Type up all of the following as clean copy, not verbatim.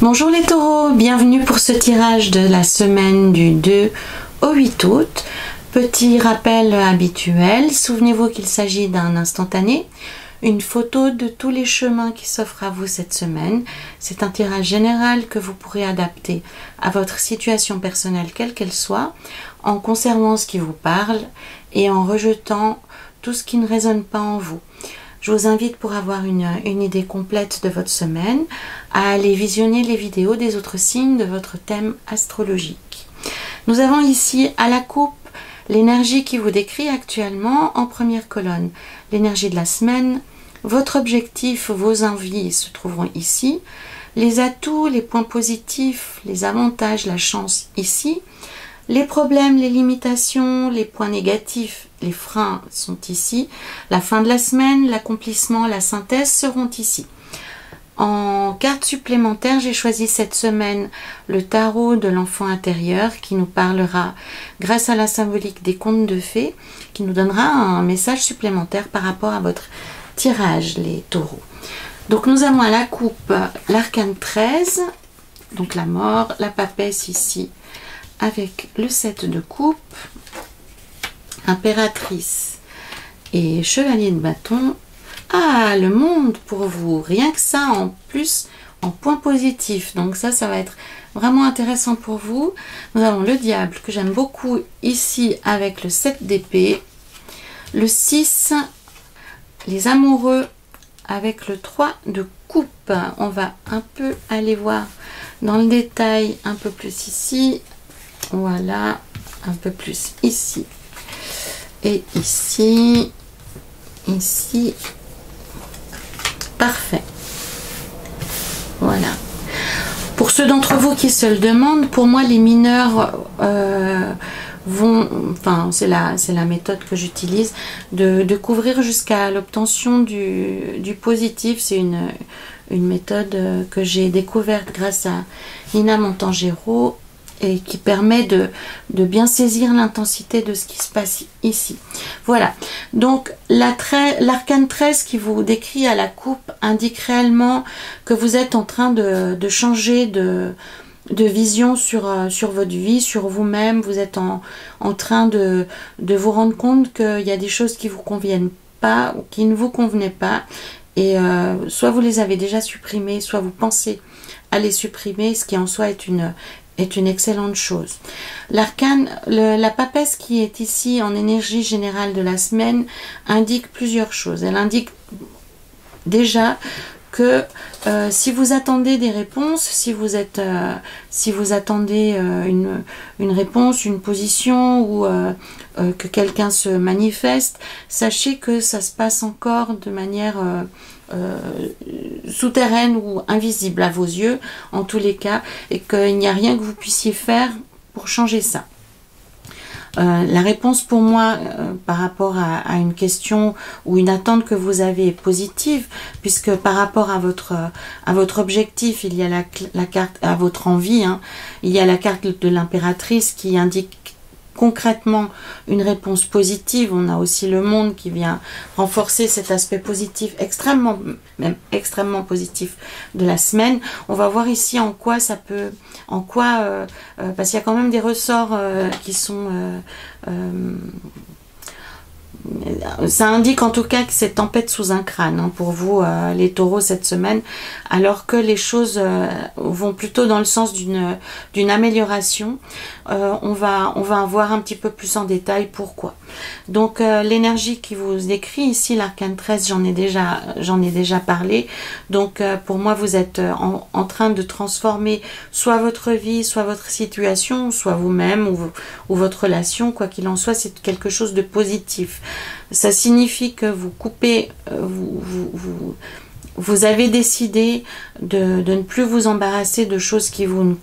Bonjour les taureaux, bienvenue pour ce tirage de la semaine du 2 au 8 août. Petit rappel habituel, souvenez-vous qu'il s'agit d'un instantané, une photo de tous les chemins qui s'offrent à vous cette semaine. C'est un tirage général que vous pourrez adapter à votre situation personnelle quelle qu'elle soit, en conservant ce qui vous parle et en rejetant tout ce qui ne résonne pas en vous. Je vous invite, pour avoir une idée complète de votre semaine, à aller visionner les vidéos des autres signes de votre thème astrologique. Nous avons ici à la coupe l'énergie qui vous décrit actuellement en première colonne. L'énergie de la semaine, votre objectif, vos envies se trouveront ici. Les atouts, les points positifs, les avantages, la chance ici. Les problèmes, les limitations, les points négatifs, les freins sont ici. La fin de la semaine, l'accomplissement, la synthèse seront ici. En carte supplémentaire, j'ai choisi cette semaine le tarot de l'enfant intérieur qui nous parlera, grâce à la symbolique des contes de fées, qui nous donnera un message supplémentaire par rapport à votre tirage, les taureaux. Donc nous avons à la coupe l'arcane 13, donc la mort, la papesse ici, avec le 7 de coupe, impératrice et chevalier de bâton. Ah, le monde pour vous, rien que ça, en plus en point positif, donc ça va être vraiment intéressant pour vous. Nous avons le diable que j'aime beaucoup ici avec le 7 d'épée, le 6, les amoureux avec le 3 de coupe. On va un peu aller voir dans le détail un peu plus ici. Voilà, un peu plus ici et ici, ici. Parfait. Voilà. Pour ceux d'entre vous qui se le demandent, pour moi les mineurs c'est la méthode que j'utilise de couvrir jusqu'à l'obtention du positif. C'est une méthode que j'ai découverte grâce à Nina Montangero et qui permet de bien saisir l'intensité de ce qui se passe ici. Voilà, donc l'arcane 13 qui vous décrit à la coupe indique réellement que vous êtes en train de changer de vision sur votre vie, sur vous-même. Vous êtes en train de vous rendre compte qu'il y a des choses qui ne vous conviennent pas ou qui ne vous convenaient pas, et soit vous les avez déjà supprimées, soit vous pensez à les supprimer, ce qui en soi est une excellente chose. L'arcane, la papesse qui est ici en énergie générale de la semaine, indique plusieurs choses. Elle indique déjà que si vous attendez des réponses, si vous attendez une réponse, une position, ou que quelqu'un se manifeste, sachez que ça se passe encore de manière souterraine ou invisible à vos yeux, en tous les cas, et qu'il n'y a rien que vous puissiez faire pour changer ça. La réponse pour moi par rapport à une question ou une attente que vous avez est positive, puisque par rapport à votre objectif, il y a la carte, à votre envie, il y a la carte de l'impératrice qui indique concrètement une réponse positive. On a aussi le monde qui vient renforcer cet aspect positif, même extrêmement positif de la semaine. On va voir ici en quoi ça peut, parce qu'il y a quand même des ressorts qui sont ça indique en tout cas que c'est tempête sous un crâne pour vous les taureaux cette semaine, alors que les choses vont plutôt dans le sens d'une amélioration. On va voir un petit peu plus en détail pourquoi. Donc l'énergie qui vous décrit ici, l'arcane 13, j'en ai déjà parlé. Donc pour moi, vous êtes en train de transformer soit votre vie, soit votre situation, soit vous-même ou votre relation. Quoi qu'il en soit, c'est quelque chose de positif. Ça signifie que vous coupez, vous avez décidé de ne plus vous embarrasser de choses qui vous ne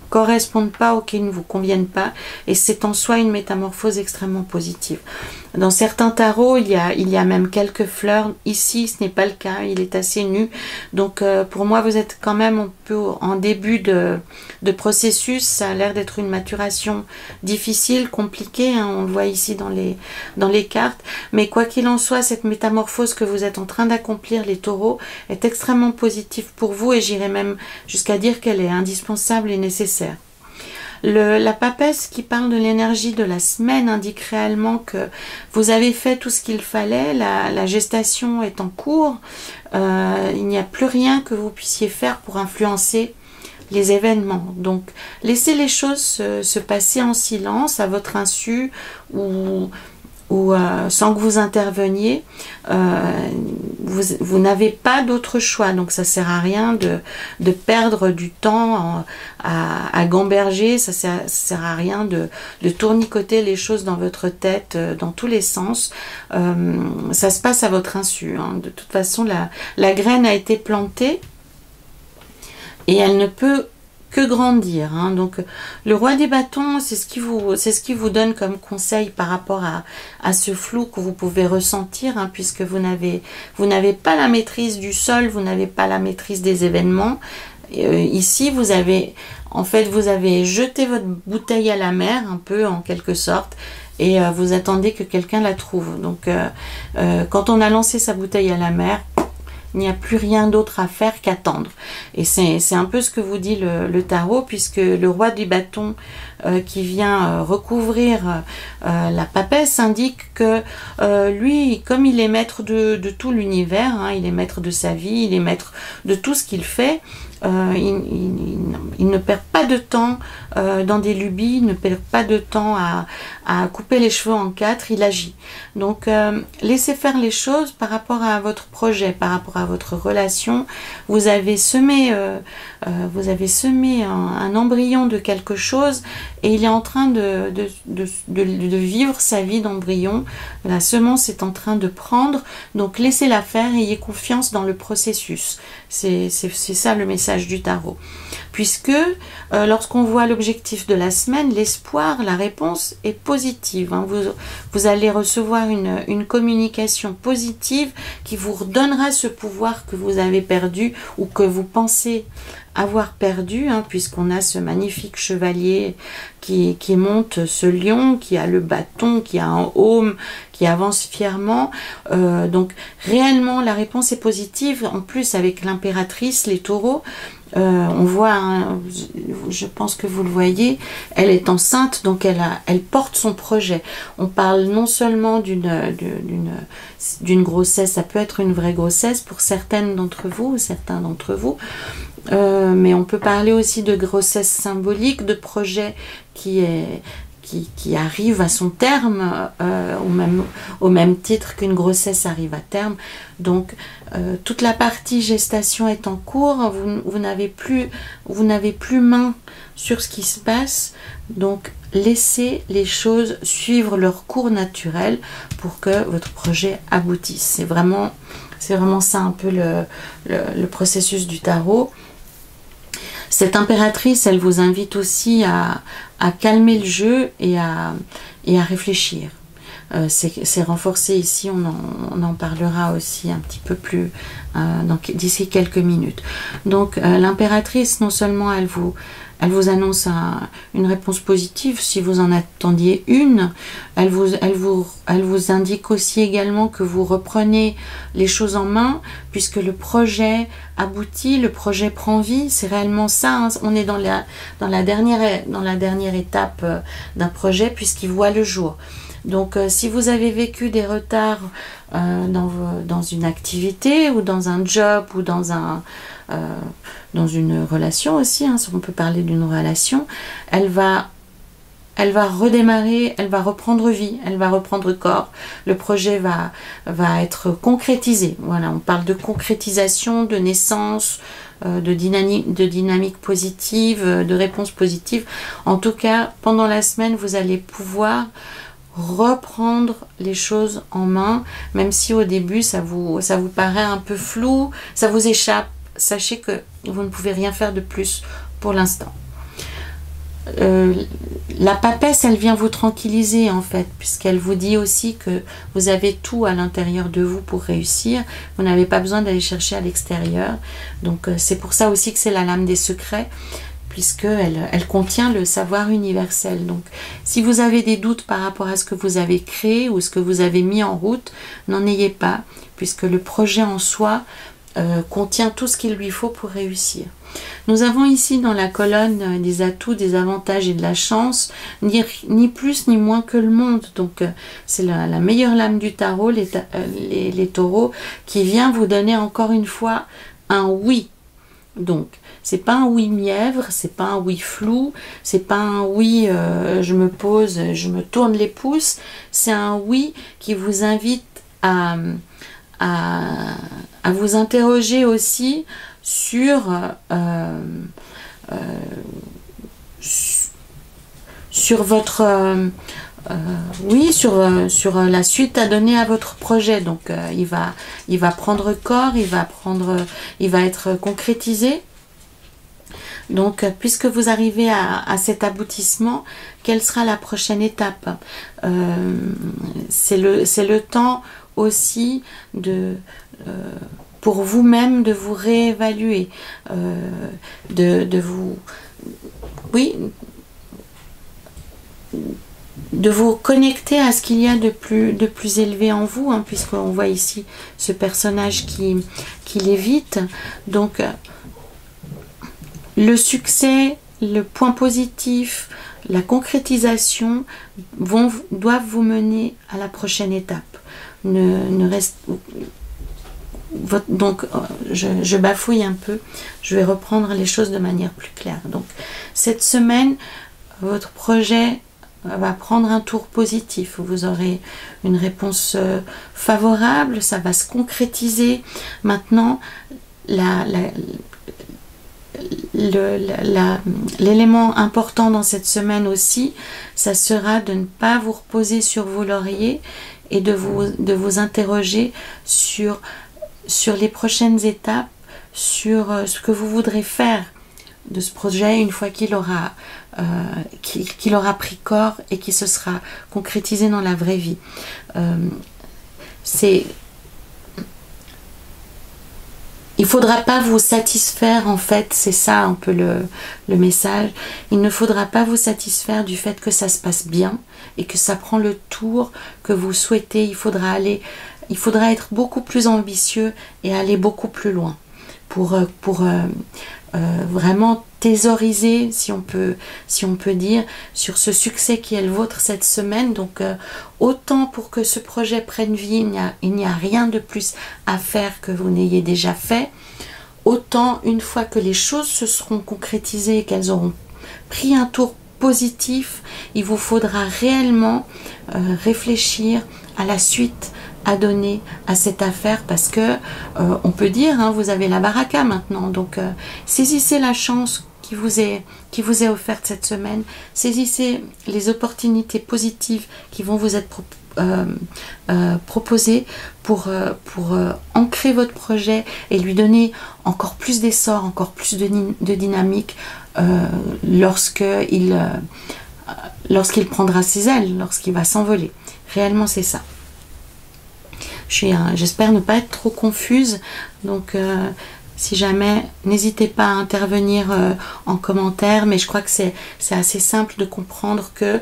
correspondent pas ou qui ne vous conviennent pas, et c'est en soi une métamorphose extrêmement positive. Dans certains tarots, il y a même quelques fleurs. Ici, ce n'est pas le cas, il est assez nu. Donc pour moi, vous êtes quand même un peu en début de processus. Ça a l'air d'être une maturation difficile, compliquée, hein, on le voit ici dans les cartes. Mais quoi qu'il en soit, cette métamorphose que vous êtes en train d'accomplir, les taureaux, est extrêmement positive pour vous et j'irais même jusqu'à dire qu'elle est indispensable et nécessaire. La papesse qui parle de l'énergie de la semaine indique réellement que vous avez fait tout ce qu'il fallait, la gestation est en cours, il n'y a plus rien que vous puissiez faire pour influencer les événements. Donc laissez les choses se passer en silence, à votre insu ou sans que vous interveniez. Vous n'avez pas d'autre choix, donc ça sert à rien de perdre du temps à gamberger, ça sert à rien de tournicoter les choses dans votre tête dans tous les sens. Ça se passe à votre insu, hein. De toute façon, la graine a été plantée et elle ne peut que grandir, hein. Donc le roi des bâtons, c'est ce qui vous donne comme conseil par rapport à ce flou que vous pouvez ressentir, hein, puisque vous n'avez pas la maîtrise du sol, vous n'avez pas la maîtrise des événements. Ici vous avez jeté votre bouteille à la mer, un peu en quelque sorte, et vous attendez que quelqu'un la trouve. Donc quand on a lancé sa bouteille à la mer, il n'y a plus rien d'autre à faire qu'attendre. Et c'est un peu ce que vous dit le tarot, puisque le roi du bâton qui vient recouvrir la papesse indique que lui, comme il est maître de tout l'univers, hein, il est maître de sa vie, il est maître de tout ce qu'il fait, il ne perd pas de temps dans des lubies, il ne perd pas de temps à couper les cheveux en quatre, il agit. Donc laissez faire les choses par rapport à votre projet, par rapport à votre relation. Vous avez semé un embryon de quelque chose et il est en train de vivre sa vie d'embryon. La semence est en train de prendre, donc laissez-la faire, ayez confiance dans le processus. C'est ça le message du tarot. Puisque lorsqu'on voit l'objectif de la semaine, l'espoir, la réponse est positive, hein. Vous allez recevoir une communication positive qui vous redonnera ce pouvoir que vous avez perdu ou que vous pensez avoir perdu, hein, puisqu'on a ce magnifique chevalier qui monte, ce lion qui a le bâton, qui a un aume, qui avance fièrement. Donc réellement la réponse est positive. En plus avec l'impératrice, les taureaux, on voit, hein, je pense que vous le voyez, elle est enceinte, donc elle porte son projet. On parle non seulement d'une grossesse, ça peut être une vraie grossesse pour certaines d'entre vous, certains d'entre vous, mais on peut parler aussi de grossesse symbolique, de projet qui arrive à son terme, au même titre qu'une grossesse arrive à terme. Donc toute la partie gestation est en cours, vous n'avez plus main sur ce qui se passe, donc laissez les choses suivre leur cours naturel pour que votre projet aboutisse. C'est vraiment ça un peu le processus du tarot. Cette impératrice, elle vous invite aussi à calmer le jeu et à réfléchir. C'est renforcé ici, on en parlera aussi un petit peu plus d'ici quelques minutes. Donc l'impératrice, non seulement elle vous annonce une réponse positive si vous en attendiez une, elle vous indique aussi également que vous reprenez les choses en main puisque le projet aboutit, le projet prend vie, c'est réellement ça, hein. On est dans la dernière étape d'un projet puisqu'il voit le jour. Donc si vous avez vécu des retards dans une activité ou dans un job ou dans une relation aussi, hein, si on peut parler d'une relation, elle va redémarrer, elle va reprendre vie, elle va reprendre corps, le projet va être concrétisé. Voilà, on parle de concrétisation, de naissance, de dynamique positive, de réponse positive. En tout cas, pendant la semaine, vous allez pouvoir reprendre les choses en main, même si au début ça vous paraît un peu flou, ça vous échappe. Sachez que vous ne pouvez rien faire de plus pour l'instant. la papesse, elle vient vous tranquilliser en fait, puisqu'elle vous dit aussi que vous avez tout à l'intérieur de vous pour réussir. Vous n'avez pas besoin d'aller chercher à l'extérieur. Donc c'est pour ça aussi que c'est la lame des secrets, puisqu'elle contient le savoir universel. Donc si vous avez des doutes par rapport à ce que vous avez créé ou ce que vous avez mis en route, n'en ayez pas, puisque le projet en soi contient tout ce qu'il lui faut pour réussir. Nous avons ici dans la colonne des atouts, des avantages et de la chance, ni plus ni moins que le monde. Donc c'est la meilleure lame du tarot, les taureaux, qui vient vous donner encore une fois un oui. Donc c'est pas un oui mièvre, c'est pas un oui flou, c'est pas un oui je me pose, je me tourne les pouces, c'est un oui qui vous invite à vous interroger aussi sur votre oui, sur la suite à donner à votre projet. Donc il va prendre corps, il va être concrétisé. Donc puisque vous arrivez à cet aboutissement, quelle sera la prochaine étape? C'est le temps aussi pour vous-même de vous réévaluer, de vous connecter à ce qu'il y a de plus élevé en vous, hein, puisqu'on voit ici ce personnage qui lévite. Donc le succès, le point positif, la concrétisation doivent vous mener à la prochaine étape. Donc je bafouille un peu, je vais reprendre les choses de manière plus claire. Donc cette semaine, votre projet va prendre un tour positif, vous aurez une réponse favorable, ça va se concrétiser. Maintenant, l'élément important dans cette semaine aussi, ça sera de ne pas vous reposer sur vos lauriers et de vous interroger sur les prochaines étapes, sur ce que vous voudrez faire de ce projet une fois qu'il aura pris corps et qu'il se sera concrétisé dans la vraie vie. Il ne faudra pas vous satisfaire, en fait, c'est ça un peu le message. Il ne faudra pas vous satisfaire du fait que ça se passe bien et que ça prend le tour que vous souhaitez. Il faudra être beaucoup plus ambitieux et aller beaucoup plus loin pour vraiment thésauriser, si on peut dire, sur ce succès qui est le vôtre cette semaine. Donc autant pour que ce projet prenne vie, il n'y a rien de plus à faire que vous n'ayez déjà fait. Autant une fois que les choses se seront concrétisées et qu'elles auront pris un tour positif, il vous faudra réellement réfléchir à la suite à donner à cette affaire, parce que on peut dire, hein, vous avez la baraka maintenant, donc saisissez la chance qui vous est offerte cette semaine, saisissez les opportunités positives qui vont vous être proposées pour ancrer votre projet et lui donner encore plus d'essor, encore plus de dynamique lorsqu'il prendra ses ailes, lorsqu'il va s'envoler. Réellement, c'est ça. J'espère ne pas être trop confuse, donc si jamais, n'hésitez pas à intervenir en commentaire, mais je crois que c'est assez simple de comprendre que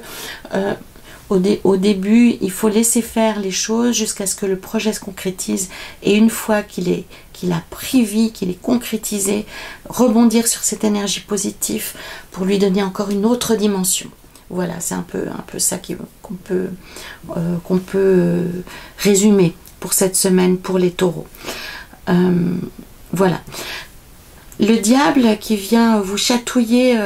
au début, il faut laisser faire les choses jusqu'à ce que le projet se concrétise, et une fois qu'il a pris vie, qu'il est concrétisé, rebondir sur cette énergie positive pour lui donner encore une autre dimension. Voilà, c'est un peu ça qu'on peut résumer pour cette semaine pour les taureaux. Voilà. Le diable qui vient vous chatouiller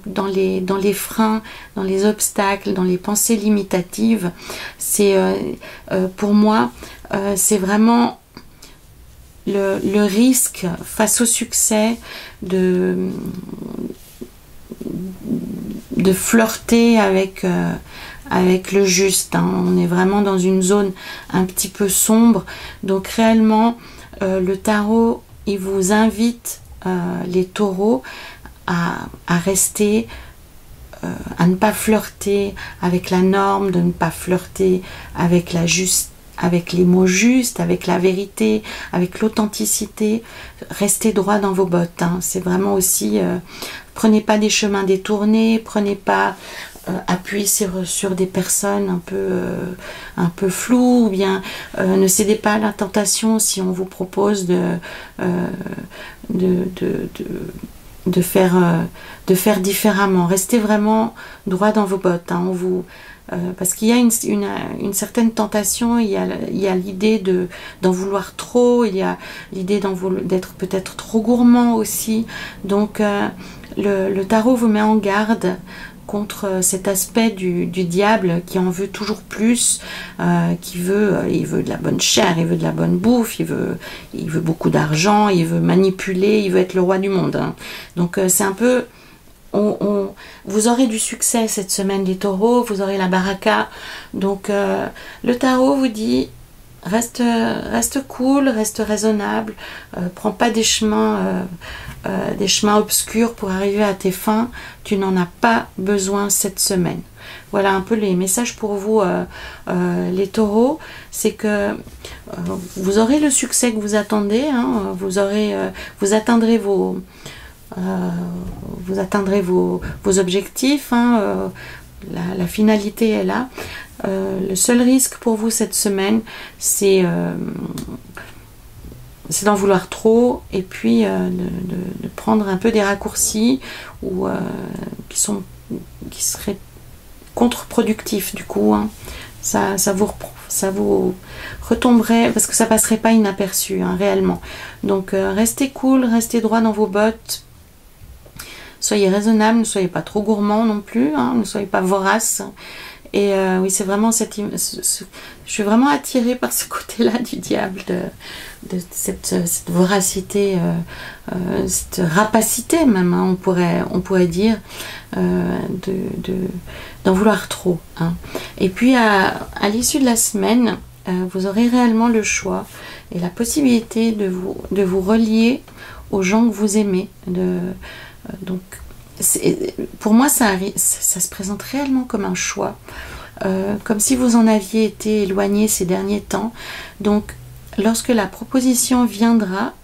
dans les freins, dans les obstacles, dans les pensées limitatives, c'est pour moi, c'est vraiment le risque face au succès de flirter avec le juste, hein. On est vraiment dans une zone un petit peu sombre, donc réellement le tarot, il vous invite, les taureaux, à rester à ne pas flirter avec la norme, de ne pas flirter avec avec les mots justes, avec la vérité, avec l'authenticité. Restez droit dans vos bottes, hein. C'est vraiment aussi, prenez pas des chemins détournés, prenez pas appuyez sur des personnes un peu floues, ou bien ne cédez pas à la tentation si on vous propose de faire différemment. Restez vraiment droit dans vos bottes, hein. Parce qu'il y a une certaine tentation, il y a l'idée d'en vouloir trop, il y a l'idée d'être peut-être trop gourmand aussi. Donc le tarot vous met en garde contre cet aspect du diable qui en veut toujours plus, il veut de la bonne chair, il veut de la bonne bouffe, il veut beaucoup d'argent, il veut manipuler, il veut être le roi du monde, hein. Donc c'est un peu... vous aurez du succès cette semaine les taureaux, vous aurez la baraka. Donc le tarot vous dit reste cool, reste raisonnable, prends pas des chemins obscurs pour arriver à tes fins, tu n'en as pas besoin cette semaine. Voilà un peu les messages pour vous les taureaux, c'est que vous aurez le succès que vous attendez, hein, vous atteindrez vos objectifs, hein, la finalité est là. Le seul risque pour vous cette semaine, c'est d'en vouloir trop, et puis de prendre un peu des raccourcis ou qui seraient contre-productifs du coup, hein. Ça vous retomberait, parce que ça passerait pas inaperçu, hein, réellement. Donc restez cool, restez droit dans vos bottes. Soyez raisonnable, ne soyez pas trop gourmand non plus, hein, ne soyez pas vorace. Et oui, c'est vraiment je suis vraiment attirée par ce côté-là du diable, de cette voracité, cette rapacité même, hein, on pourrait dire, d'en vouloir trop, hein. Et puis à l'issue de la semaine, vous aurez réellement le choix et la possibilité de vous relier aux gens que vous aimez. Donc pour moi ça se présente réellement comme un choix, comme si vous en aviez été éloigné ces derniers temps. Donc lorsque la proposition viendra,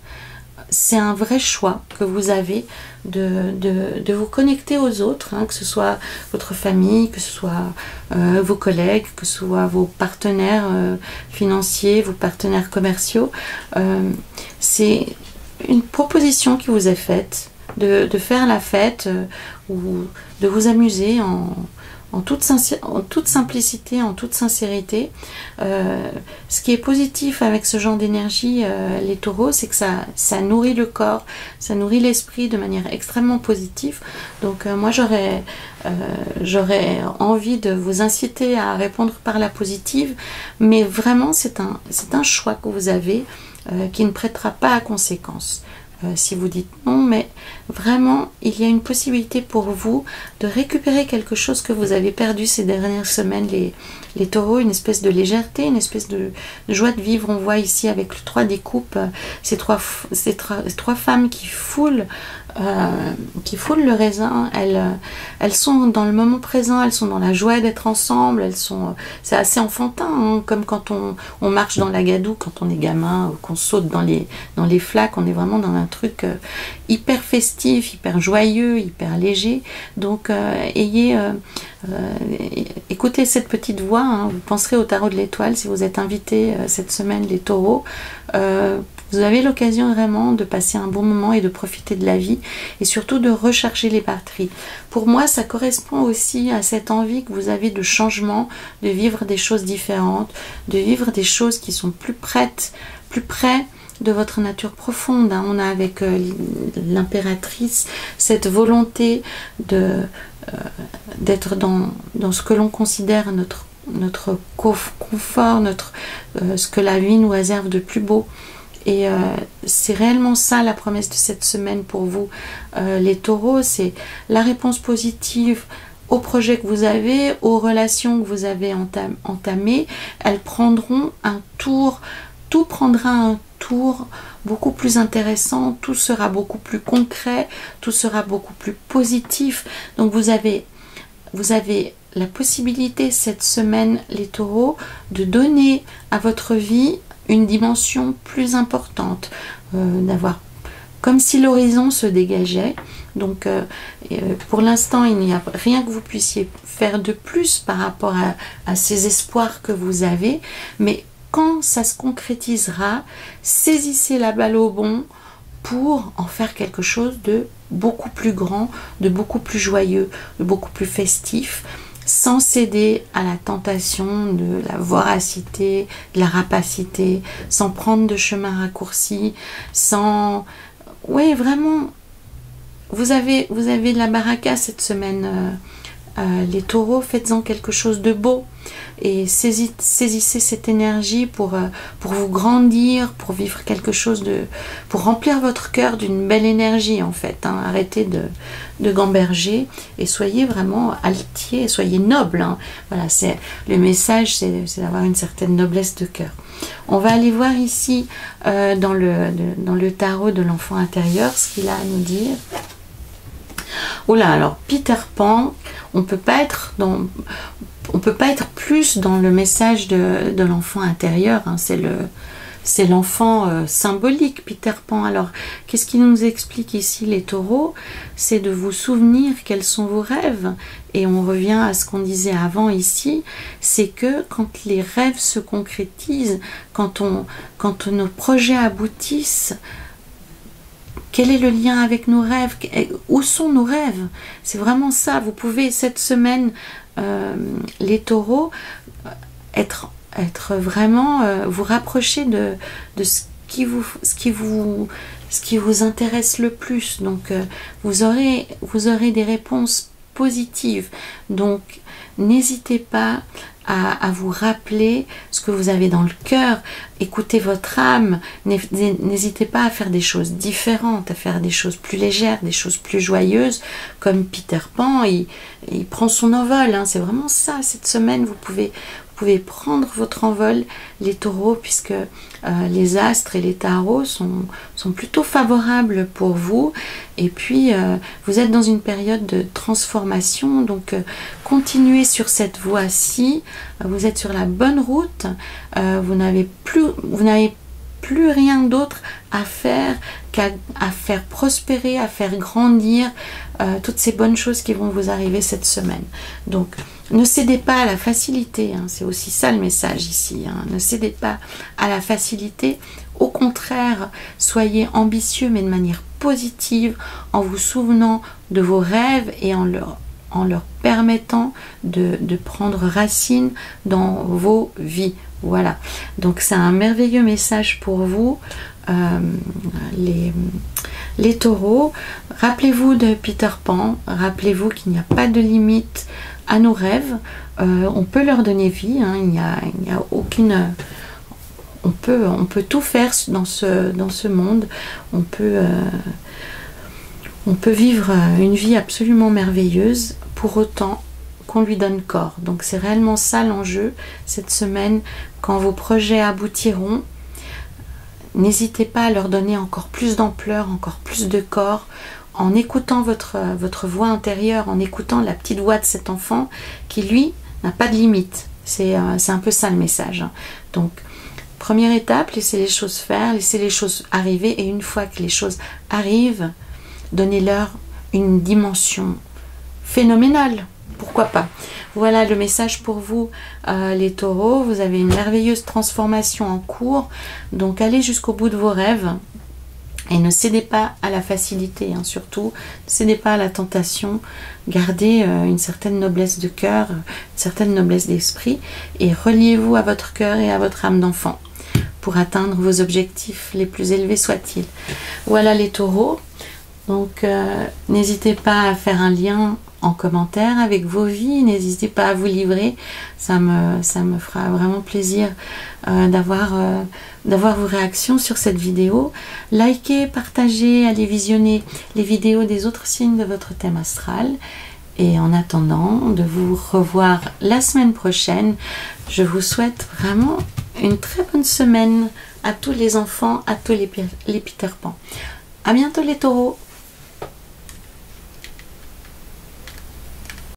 c'est un vrai choix que vous avez de vous connecter aux autres, hein, que ce soit votre famille, que ce soit vos collègues, que ce soit vos partenaires financiers, vos partenaires commerciaux. C'est une proposition qui vous est faite de faire la fête, ou de vous amuser en toute simplicité, en toute sincérité. Ce qui est positif avec ce genre d'énergie, les taureaux, c'est que ça nourrit le corps, ça nourrit l'esprit de manière extrêmement positive. Donc moi j'aurais envie de vous inciter à répondre par la positive, mais vraiment c'est un choix que vous avez, qui ne prêtera pas à conséquence. Si vous dites non, mais vraiment il y a une possibilité pour vous de récupérer quelque chose que vous avez perdu ces dernières semaines, les taureaux, une espèce de légèreté, une espèce de joie de vivre. On voit ici avec le 3 des coupes, ces trois femmes qui foulent le raisin. Elles sont dans le moment présent, elles sont dans la joie d'être ensemble, c'est assez enfantin, hein, comme quand on marche dans la gadoue quand on est gamin, ou qu'on saute dans les flaques. On est vraiment dans un truc hyper festif, hyper joyeux, hyper léger. Donc écoutez cette petite voix, hein. Vous penserez au tarot de l'étoile si vous êtes invité cette semaine, les taureaux. Vous avez l'occasion vraiment de passer un bon moment et de profiter de la vie, et surtout de recharger les batteries. Pour moi, ça correspond aussi à cette envie que vous avez de changement, de vivre des choses différentes, de vivre des choses qui sont plus près de votre nature profonde, hein. On a avec l'impératrice cette volonté d'être dans ce que l'on considère notre confort, ce que la vie nous réserve de plus beau. Et c'est réellement ça la promesse de cette semaine pour vous, les taureaux. C'est la réponse positive aux projets que vous avez, aux relations que vous avez entamées. Elles prendront un tour, tout prendra un tour beaucoup plus intéressant, tout sera beaucoup plus concret, tout sera beaucoup plus positif. Donc vous avez vous avez la possibilité cette semaine, les taureaux, de donner à votre vie une dimension plus importante, d'avoir comme si l'horizon se dégageait. Donc pour l'instant, il n'y a rien que vous puissiez faire de plus par rapport à ces espoirs que vous avez, mais quand ça se concrétisera, saisissez la balle au bond pour en faire quelque chose de beaucoup plus grand, de beaucoup plus joyeux, de beaucoup plus festif, sans céder à la tentation de la voracité, de la rapacité, sans prendre de chemin raccourci, sans... Oui, vraiment, vous avez de la baraka cette semaine, les taureaux, faites-en quelque chose de beau et saisissez cette énergie pour vous grandir, pour vivre quelque chose de... pour remplir votre cœur d'une belle énergie en fait. Hein. Arrêtez de gamberger et soyez vraiment altier, soyez noble. Hein. Voilà, le message, c'est d'avoir une certaine noblesse de cœur. On va aller voir ici dans le tarot de l'enfant intérieur ce qu'il a à nous dire. Oh là, alors Peter Pan, on peut pas être plus dans le message de l'enfant intérieur, hein, c'est l'enfant symbolique, Peter Pan. Alors, qu'est-ce qu'il nous explique ici, les taureaux? C'est de vous souvenir quels sont vos rêves. Et on revient à ce qu'on disait avant ici, c'est que quand les rêves se concrétisent, quand nos projets aboutissent, quel est le lien avec nos rêves? Où sont nos rêves? C'est vraiment ça. Vous pouvez cette semaine, les taureaux, être vraiment, vous rapprocher de ce qui vous intéresse le plus. Donc, vous aurez des réponses positives. Donc, n'hésitez pas à vous rappeler ce que vous avez dans le cœur, écoutez votre âme, n'hésitez pas à faire des choses différentes, à faire des choses plus légères, des choses plus joyeuses, comme Peter Pan, il prend son envol, hein, c'est vraiment ça, cette semaine, vous pouvez prendre votre envol, les taureaux, puisque les astres et les tarots sont plutôt favorables pour vous. Et puis, vous êtes dans une période de transformation, donc continuez sur cette voie-ci. Vous êtes sur la bonne route. Vous n'avez plus rien d'autre à faire qu'à faire prospérer, à faire grandir toutes ces bonnes choses qui vont vous arriver cette semaine. Donc, ne cédez pas à la facilité, hein, c'est aussi ça le message ici, hein. Ne cédez pas à la facilité, au contraire, soyez ambitieux mais de manière positive, en vous souvenant de vos rêves et en leur permettant de prendre racine dans vos vies. Voilà, donc c'est un merveilleux message pour vous, les taureaux. Rappelez-vous de Peter Pan, rappelez-vous qu'il n'y a pas de limite à nos rêves, on peut leur donner vie, hein, il n'y a aucune... On peut tout faire dans ce monde, on peut vivre une vie absolument merveilleuse, pour autant qu'on lui donne corps. Donc c'est réellement ça l'enjeu cette semaine. Quand vos projets aboutiront, n'hésitez pas à leur donner encore plus d'ampleur, encore plus de corps, en écoutant votre voix intérieure, en écoutant la petite voix de cet enfant qui, lui, n'a pas de limite. C'est un peu ça le message. Donc, première étape, laissez les choses faire, laissez les choses arriver, et une fois que les choses arrivent, donnez-leur une dimension phénoménale. Pourquoi pas? Voilà le message pour vous, les taureaux. Vous avez une merveilleuse transformation en cours. Donc, allez jusqu'au bout de vos rêves. Et ne cédez pas à la facilité, hein, surtout. Ne cédez pas à la tentation. Gardez une certaine noblesse de cœur, une certaine noblesse d'esprit. Et reliez-vous à votre cœur et à votre âme d'enfant pour atteindre vos objectifs les plus élevés soient-ils. Voilà les taureaux. Donc, n'hésitez pas à faire un lien en commentaire avec vos vies. N'hésitez pas à vous livrer. Ça me fera vraiment plaisir d'avoir vos réactions sur cette vidéo. Likez, partagez, allez visionner les vidéos des autres signes de votre thème astral. Et en attendant de vous revoir la semaine prochaine, je vous souhaite vraiment une très bonne semaine à tous les enfants, à tous les Peter Pan. À bientôt les taureaux!